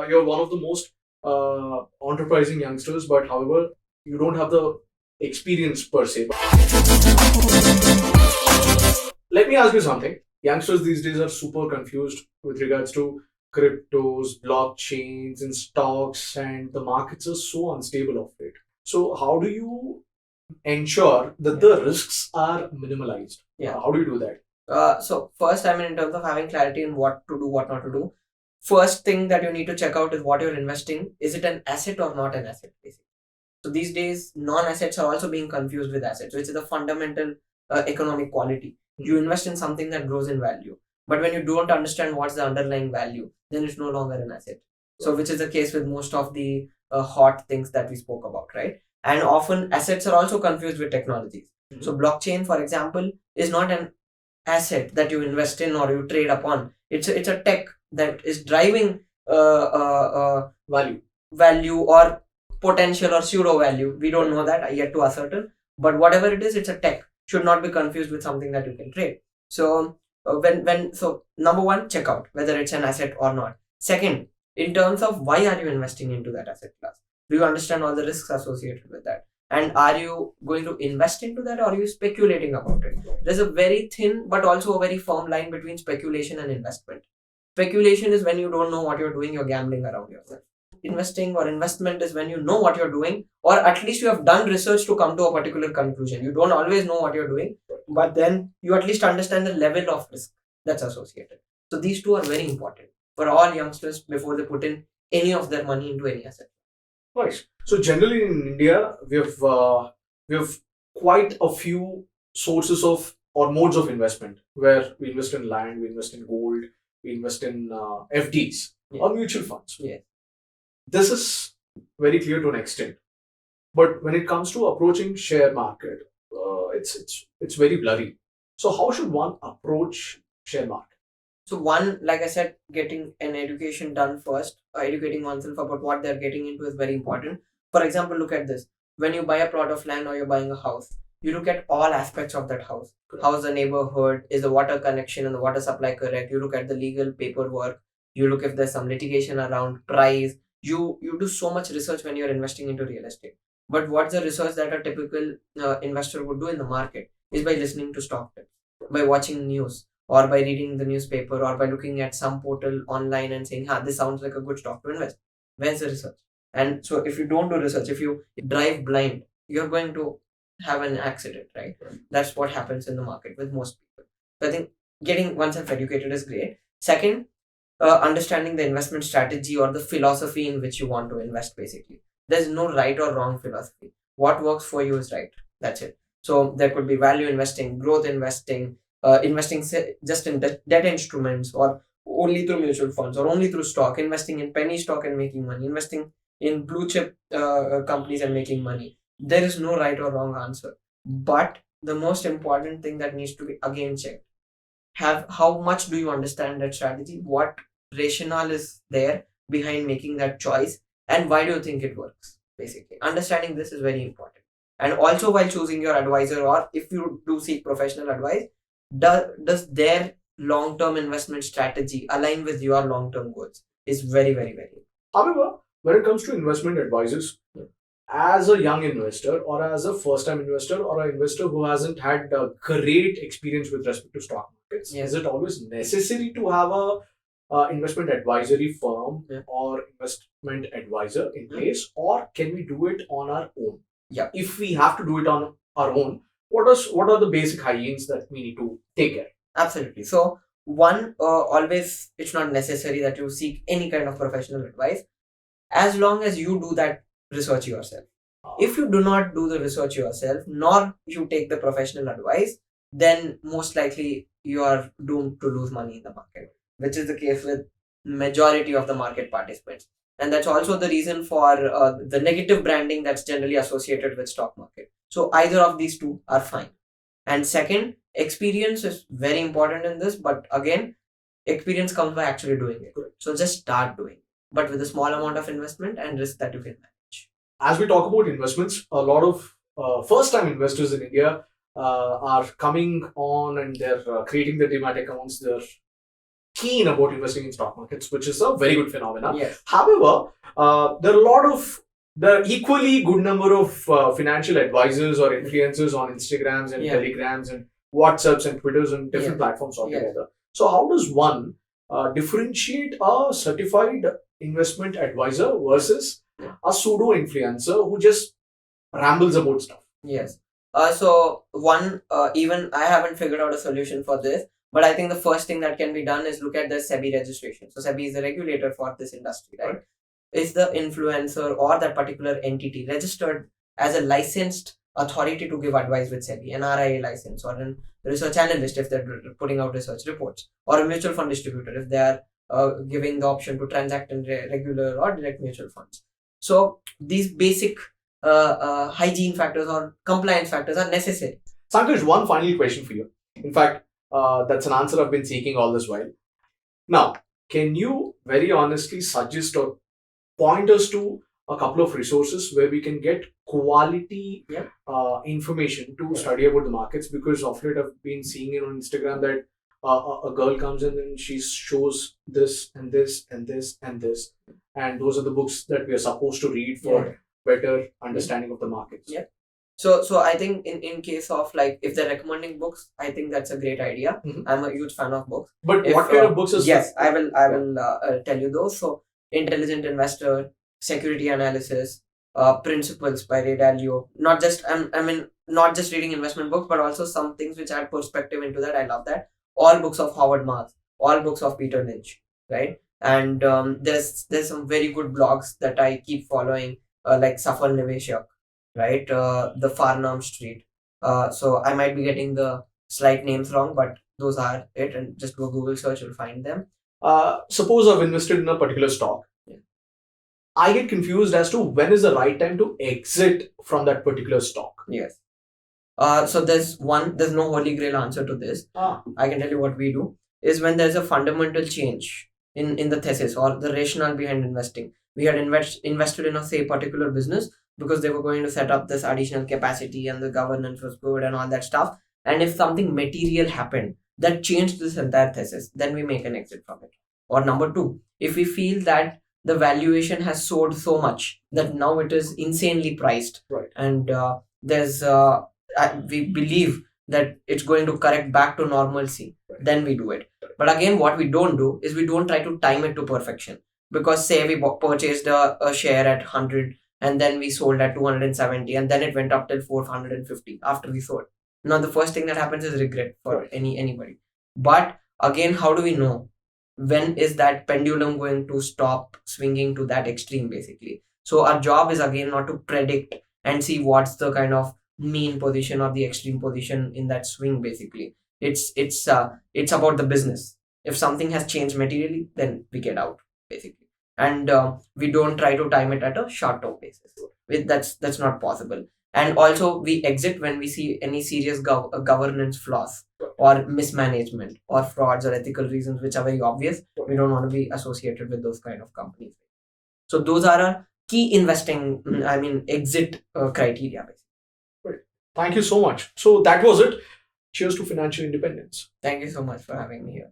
you're one of the most enterprising youngsters, but however, you don't have the experience per se. Let me ask you something. Youngsters these days are super confused with regards to cryptos, blockchains, and stocks, and the markets are so unstable of late. So, how do you ensure that the risks are minimalized? Yeah. How do you do that? So first, in terms of having clarity in what to do, what not to do, first thing that you need to check out is what you're investing. Is it an asset or not an asset, basically? So these days, non-assets are also being confused with assets, which is a fundamental economic quality. You invest in something that grows in value, but when you don't understand what's the underlying value, then it's no longer an asset. So which is the case with most of the hot things that we spoke about, right? And often assets are also confused with technologies. So blockchain, for example, is not an asset that you invest in or you trade upon. It's a tech that is driving value or potential or pseudo value. We don't know that yet to ascertain, but whatever it is, it's a tech. Should not be confused with something that you can trade. So so number one, check out whether it's an asset or not. Second, in terms of why are you investing into that asset class? Do you understand all the risks associated with that? And are you going to invest into that, or are you speculating about it? There's a very thin but also a very firm line between speculation and investment. Speculation is when you don't know what you're doing, you're gambling around yourself. Investing or investment is when you know what you're doing, or at least you have done research to come to a particular conclusion. You don't always know what you're doing, but then you at least understand the level of risk that's associated. So these two are very important for all youngsters before they put in any of their money into any asset. Nice. So generally in India, we have quite a few sources of or modes of investment where we invest in land, we invest in gold, we invest in FDs or mutual funds. Yeah. This is very clear to an extent, but when it comes to approaching share market, it's very blurry. So how should one approach share market? So one, like I said, getting an education done first, educating oneself about what they're getting into is very important. For example, look at this. When you buy a plot of land or you're buying a house, you look at all aspects of that house. How's the neighborhood? Is the water connection and the water supply correct? You look at the legal paperwork. You look if there's some litigation around price. You do so much research when you're investing into real estate. But what's the research that a typical investor would do in the market is by listening to stock tips, by watching news, or by reading the newspaper, or by looking at some portal online and saying, this sounds like a good stock to invest. Where's the research? And so if you don't do research, if you drive blind, you're going to have an accident, right? That's what happens in the market with most people. So I think getting oneself educated is great. Second, understanding the investment strategy or the philosophy in which you want to invest, basically. There's no right or wrong philosophy. What works for you is right. That's it. So there could be value investing, growth investing, investing just in debt instruments, or only through mutual funds, or only through stock, investing in penny stock and making money, investing in blue chip companies and making money. There is no right or wrong answer. But the most important thing that needs to be again checked, how much do you understand that strategy? What rationale is there behind making that choice, and why do you think it works? Basically, understanding this is very important. And also, while choosing your advisor, or if you do seek professional advice, does their long-term investment strategy align with your long-term goals? Is very, very, very important. However, when it comes to investment advisors, as a young investor or as a first-time investor or an investor who hasn't had a great experience with respect to stock markets, is it always necessary to have a investment advisory firm or investment advisor in place, or can we do it on our own? Yeah. If we have to do it on our own, what are the basic hygienes that we need to take care? Absolutely. So one, always it's not necessary that you seek any kind of professional advice, as long as you do that research yourself. If you do not do the research yourself, nor you take the professional advice, then most likely you are doomed to lose money in the market, which is the case with majority of the market participants. And that's also the reason for the negative branding that's generally associated with stock market. So either of these two are fine. And second, experience is very important in this, but again, experience comes by actually doing it. So just start doing it, but with a small amount of investment and risk that you can manage. As we talk about investments, a lot of first-time investors in India are coming on and they're creating their demat accounts. They're keen about investing in stock markets, which is a very good phenomenon. Yes. However, there are equally good number of financial advisors or influencers on Instagrams and Telegrams and WhatsApps and Twitters and different platforms altogether. So how does one differentiate a certified investment advisor versus a pseudo influencer who just rambles about stuff? Yes. So even I haven't figured out a solution for this, but I think the first thing that can be done is look at the SEBI registration. So SEBI is the regulator for this industry, right? Is the influencer or that particular entity registered as a licensed authority to give advice with SEBI, an RIA license, or a research analyst if they're putting out research reports, or a mutual fund distributor if they are giving the option to transact in regular or direct mutual funds. So these basic hygiene factors or compliance factors are necessary. Sankarsh, one final question for you. In fact, that's an answer I've been seeking all this while. Now, can you very honestly suggest or point us to a couple of resources where we can get quality information to study about the markets? Because of late I've been seeing it on Instagram that a girl comes in and she shows this and this and this and this, and those are the books that we are supposed to read for better understanding of the markets. Yeah. So I think in case of like if they're recommending books, I think that's a great idea. I'm a huge fan of books. But what kind of books is yes, I will tell you those. So Intelligent Investor, Security Analysis, Principles by Ray Dalio. Not just not just reading investment books, but also some things which add perspective into that. I love that. All books of Howard Marks, all books of Peter Lynch, right? And there's some very good blogs that I keep following, like Safal Niveshak, right? The Farnham Street. So I might be getting the slight names wrong, but those are it. And just go Google search, you'll find them. Suppose I've invested in a particular stock. I get confused as to when is the right time to exit from that particular stock. Yes. So there's no holy grail answer to this. I can tell you what we do is when there's a fundamental change in the thesis or the rationale behind investing. We had invested in a say particular business because they were going to set up this additional capacity and the governance was good and all that stuff. And if something material happened that changed this entire thesis, then we make an exit from it. Or number two, if we feel that the valuation has soared so much that now it is insanely priced, and we believe that it's going to correct back to normalcy, then we do it. But again, what we don't do is we don't try to time it to perfection. Because say we purchased a share at 100 and then we sold at 270 and then it went up till 450 after we sold. Now the first thing that happens is regret for anybody. But again, how do we know when is that pendulum going to stop swinging to that extreme basically? So our job is again not to predict and see what's the kind of mean position or the extreme position in that swing basically. It's about the business. If something has changed materially, then we get out basically. And we don't try to time it at a short-term basis. That's not possible. And also we exit when we see any serious governance flaws or mismanagement or frauds or ethical reasons which are very obvious. We don't want to be associated with those kind of companies. So those are our key investing, exit criteria basically. Thank you so much. So that was it. Cheers to financial independence. Thank you so much for having me here.